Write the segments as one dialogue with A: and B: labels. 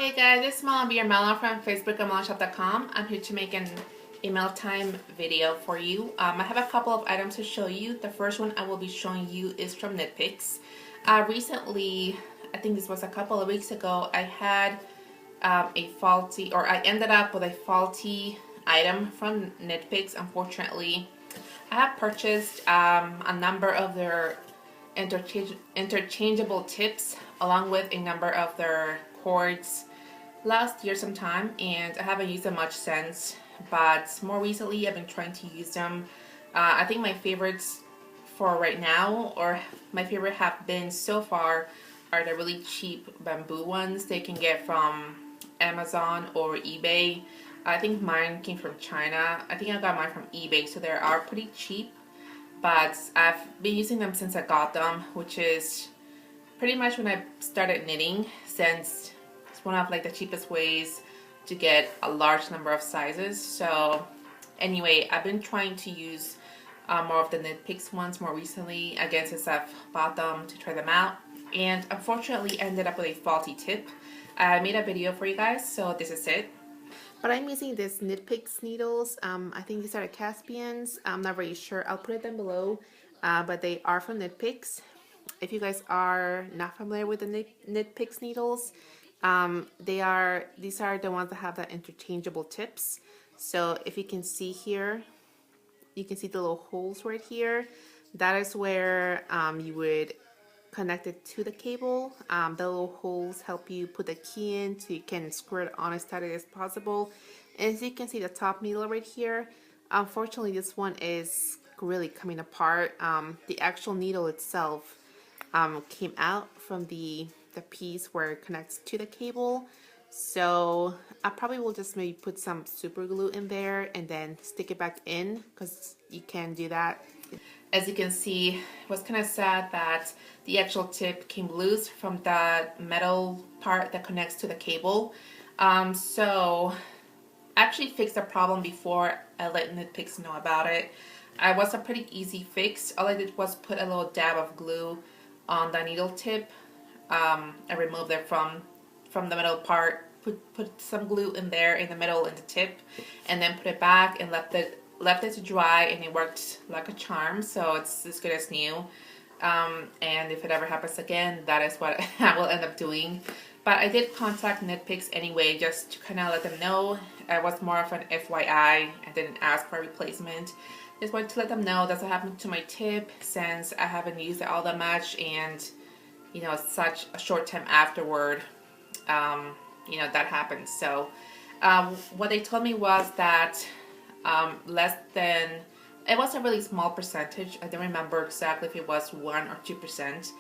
A: Hey guys, this is Malonb, your Malonb from Facebook and malonshop.com. I'm here to make an email time video for you. I have a couple of items to show you. The first one I will be showing you is from Knitpicks. Recently, I think this was a couple of weeks ago, I had I ended up with a faulty item from Knitpicks. Unfortunately, I have purchased a number of their interchangeable tips along with a number of their cords last year sometime, and I haven't used them much since, but more recently I've been trying to use them. I think my favorites for right now, or my favorite have been so far, are the really cheap bamboo ones they can get from Amazon or eBay. I think mine came from China. I think I got mine from eBay, so they are pretty cheap, but I've been using them since I got them, which is pretty much when I started knitting, since it's one of like the cheapest ways to get a large number of sizes. So anyway, I've been trying to use more of the Knitpicks ones more recently, again, since I've bought them to try them out, and unfortunately ended up with a faulty tip. I made a video for you guys, so this is it. But I'm using this Knitpicks needles. I think these are the Caspians. I'm not really sure. I'll put it down below, but they are from Knitpicks. If you guys are not familiar with the Knitpicks needles, these are the ones that have the interchangeable tips. So if you can see here, you can see the little holes right here. That is where you would connect it to the cable. The little holes help you put the key in so you can screw it on as tight as possible. And as you can see, the top needle right here, unfortunately this one is really coming apart. The actual needle itself came out from the piece where it connects to the cable. So I probably will just maybe put some super glue in there and then stick it back in, because you can do that. As you can see, it was kind of sad that the actual tip came loose from the metal part that connects to the cable. So I actually fixed the problem before I let Knitpicks know about it. It was a pretty easy fix. All I did was put a little dab of glue on the needle tip. I removed it from the middle part, put some glue in there in the middle in the tip, and then put it back and left it to dry, and it worked like a charm. So it's as good as new. And if it ever happens again, that is what I will end up doing. But I did contact Knitpicks anyway, just to kind of let them know. It was more of an FYI. I didn't ask for a replacement. Just wanted to let them know that's what happened to my tip, since I haven't used it all that much, and you know, such a short time afterward, you know, that happened. So what they told me was that less than, it was a really small percentage. I don't remember exactly if it was 1 or 2%,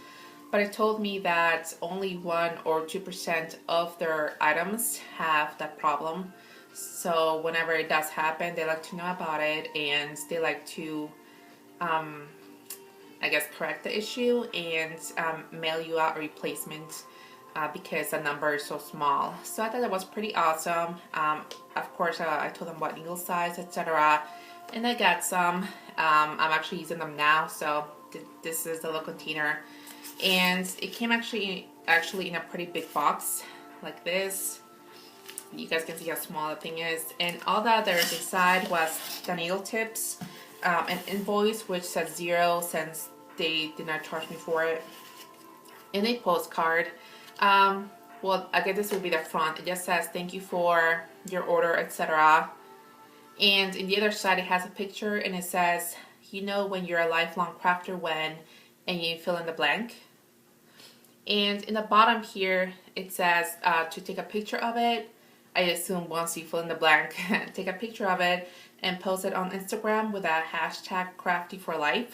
A: but it told me that only 1 or 2% of their items have that problem. So whenever it does happen, they like to know about it, and they like to I guess correct the issue and mail you out a replacement because the number is so small. So I thought that was pretty awesome. Of course, I told them what needle size, etc., and I got some. I'm actually using them now. So this is the little container, and it came actually in a pretty big box like this. You guys can see how small the thing is, and all that there is inside was the needle tips, an invoice which says 0 since they did not charge me for it, and a postcard. Well, I guess this will be the front. It just says thank you for your order, etc. And in the other side it has a picture, and it says, you know when you're a lifelong crafter when, and you fill in the blank. And in the bottom here it says to take a picture of it. I assume once you fill in the blank, take a picture of it and post it on Instagram with a hashtag #craftyforlife.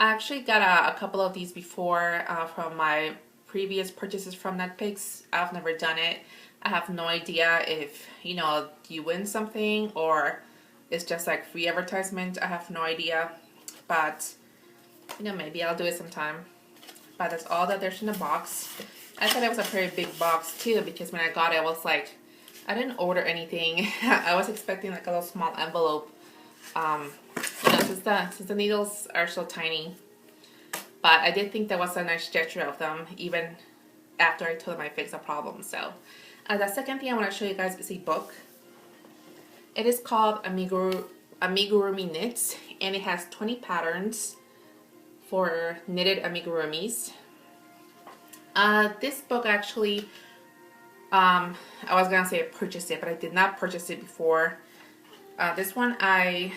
A: I actually got a couple of these before from my previous purchases from Knitpicks. I've never done it. I have no idea if, you know, you win something or it's just like free advertisement. I have no idea, but you know, maybe I'll do it sometime. But that's all that there's in the box. I thought it was a pretty big box too, because when I got it, I was like, I didn't order anything. I was expecting like a little small envelope. You know, since the needles are so tiny. But I did think that was a nice gesture of them, even after I told them I fixed the problem. So The second thing I want to show you guys is a book. It is called Amigurumi Knits, and it has 20 patterns for knitted amigurumis. This book actually, I was gonna say I purchased it, but I did not purchase it before. This one I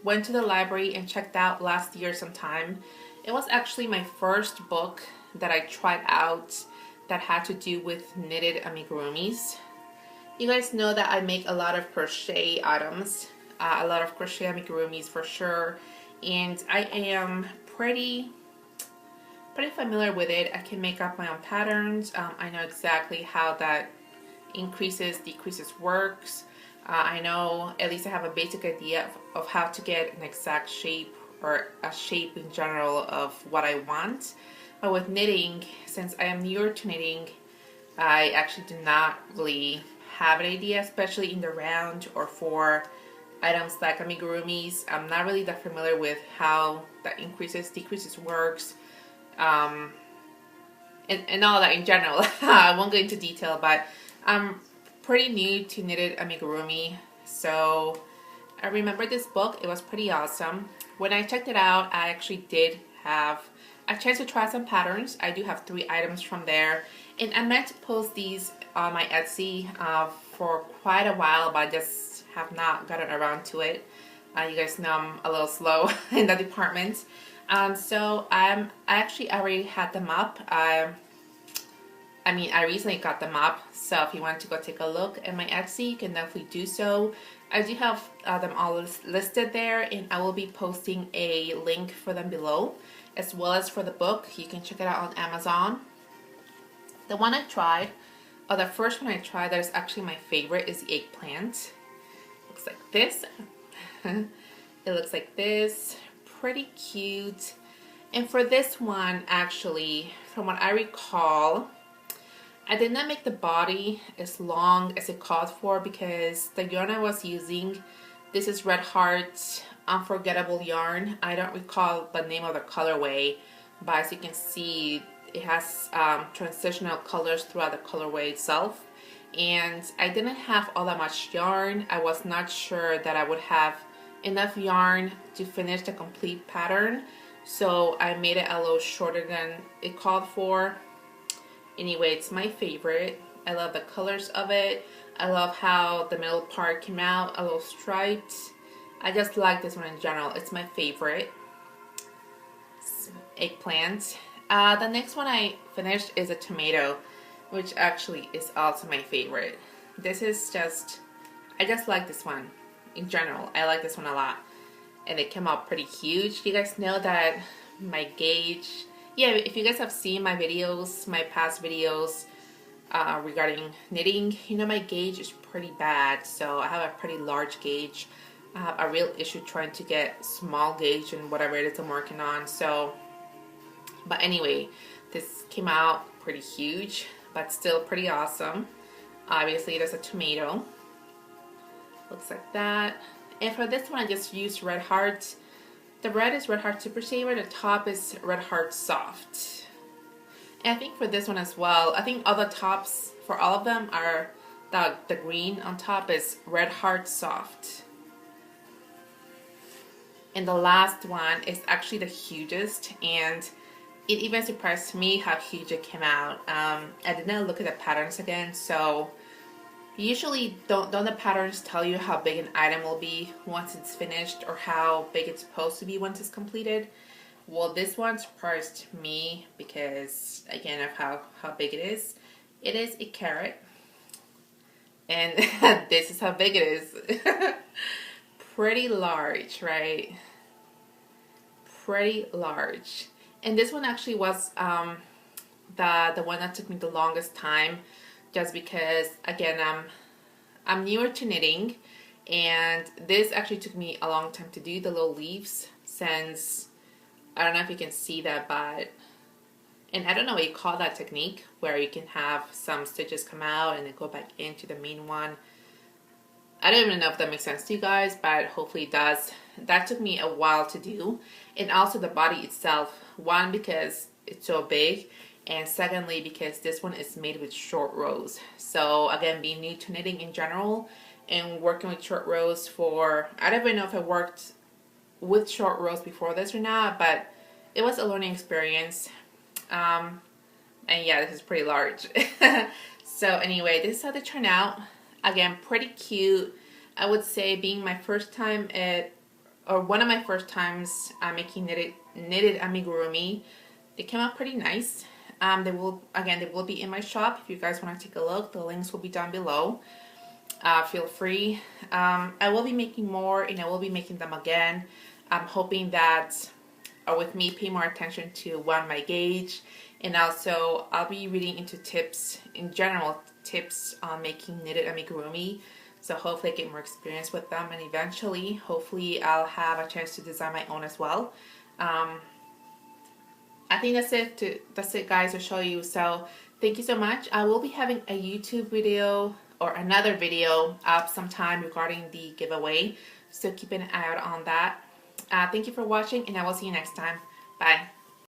A: went to the library and checked out last year sometime. It was actually my first book that I tried out that had to do with knitted amigurumis. You guys know that I make a lot of crochet items, a lot of crochet amigurumis for sure, and I am pretty familiar with it. I can make up my own patterns. I know exactly how that increases, decreases works. I know, at least I have a basic idea of how to get an exact shape or a shape in general of what I want. But with knitting, since I am newer to knitting, I actually do not really have an idea, especially in the round or for items like amigurumis. I'm not really that familiar with how that increases, decreases works, and all that in general. I won't go into detail, but I'm pretty new to knitted amigurumi, so I remember this book. It was pretty awesome. When I checked it out, I actually did have a chance to try some patterns. I do have 3 items from there, and I meant to post these on my Etsy for quite a while, but I just have not gotten around to it. You guys know I'm a little slow in that department. So I actually already had them up. I recently got them up, so if you want to go take a look at my Etsy, you can definitely do so. I do have them all listed there, and I will be posting a link for them below, as well as for the book. You can check it out on Amazon. The one I tried, or the first one I tried that is actually my favorite, is the Eggplant. Looks like this. It looks like this. Pretty cute. And for this one, actually, from what I recall, I did not make the body as long as it called for because the yarn I was using, this is Red Heart Unforgettable yarn. I don't recall the name of the colorway, but as you can see, it has transitional colors throughout the colorway itself. And I didn't have all that much yarn. I was not sure that I would have enough yarn to finish the complete pattern, so I made it a little shorter than it called for. Anyway, it's my favorite. I love the colors of it. I love how the middle part came out a little striped. I just like this one in general. It's my favorite. Eggplant. The next one I finished is a tomato, which actually is also my favorite. This is just, I just like this one in general. I like this one a lot, and it came out pretty huge. You guys know that my gauge, yeah, if you guys have seen my videos, my past videos regarding knitting, you know my gauge is pretty bad, so I have a pretty large gauge. I have a real issue trying to get small gauge and whatever it is I'm working on. So, but anyway, this came out pretty huge, but still pretty awesome. Obviously, it is a tomato. Looks like that. And for this one, I just used Red Heart. The red is Red Heart Super Saver. The top is Red Heart Soft. And I think for this one as well, I think all the tops for all of them are the green on top is Red Heart Soft. And the last one is actually the hugest, and it even surprised me how huge it came out. I did not look at the patterns again, so usually don't the patterns tell you how big an item will be once it's finished or how big it's supposed to be once it's completed? Well, this one surprised me because, again, of how big it is. It is a carrot, and this is how big it is. Pretty large, right? Pretty large. And this one actually was the one that took me the longest time, just because, again, I'm newer to knitting, and this actually took me a long time to do the little leaves, since I don't know if you can see that, but, and I don't know what you call that technique, where you can have some stitches come out and then go back into the main one. I don't even know if that makes sense to you guys, but hopefully it does. That took me a while to do. And also the body itself, one, because it's so big, and secondly because this one is made with short rows. So again, being new to knitting in general and working with short rows for, I don't even know if I worked with short rows before this or not, but it was a learning experience. And yeah, this is pretty large. So anyway, this is how they turn out. Again, pretty cute. I would say being my first time or one of my first times making knitted amigurumi, they came out pretty nice. They will be in my shop if you guys want to take a look. The links will be down below. Feel free. I will be making more, and I will be making them again. I'm hoping that with me paying more attention to my gauge, and also I'll be reading into tips in general, tips on making knitted amigurumi. So hopefully I get more experience with them, and eventually hopefully I'll have a chance to design my own as well. I think that's it guys, to show you. So thank you so much. I will be having a YouTube video or another video up sometime regarding the giveaway, so keep an eye out on that. Thank you for watching, and I will see you next time. Bye.